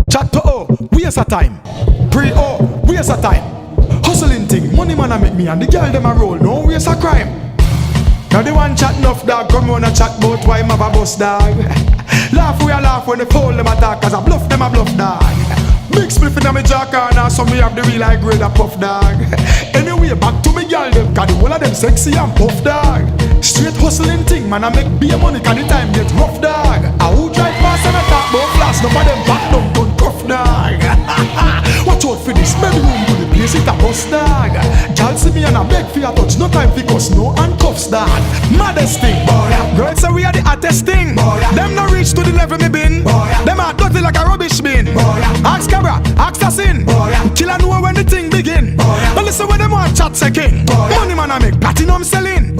Chat to oh, waste of time. Pray oh, waste of time. Hustling thing, money man a make me and the girl them a roll, no waste of crime. Now the one chat enough dog, come on a chat about why him have a bus dog. Laugh we a laugh when they fool them attack, cause I bluff them a bluff dog. Big spliff in my jaw corner, so me have the real high grade a puff dog. Anyway, back to me girl them, cause the whole of them sexy and puff dog. Straight hustling thing, man I make beer money, cause the time get rough dog. I who drive fast and I talk about flash, none of them back down done tough dog. Watch out for this, bedroom to the place it a bust dog. Girl see me and I beg for a touch, no time for cuss, no handcuffs dog. Maddest thing, girl say we are the hottest thing. Them no reach to the level me been. Them are dirty like a rubbish bin. Ask Cabra, ask Assassin. Kill and know when the thing begin. But listen when them want chat say king. Money man I make platinum selling.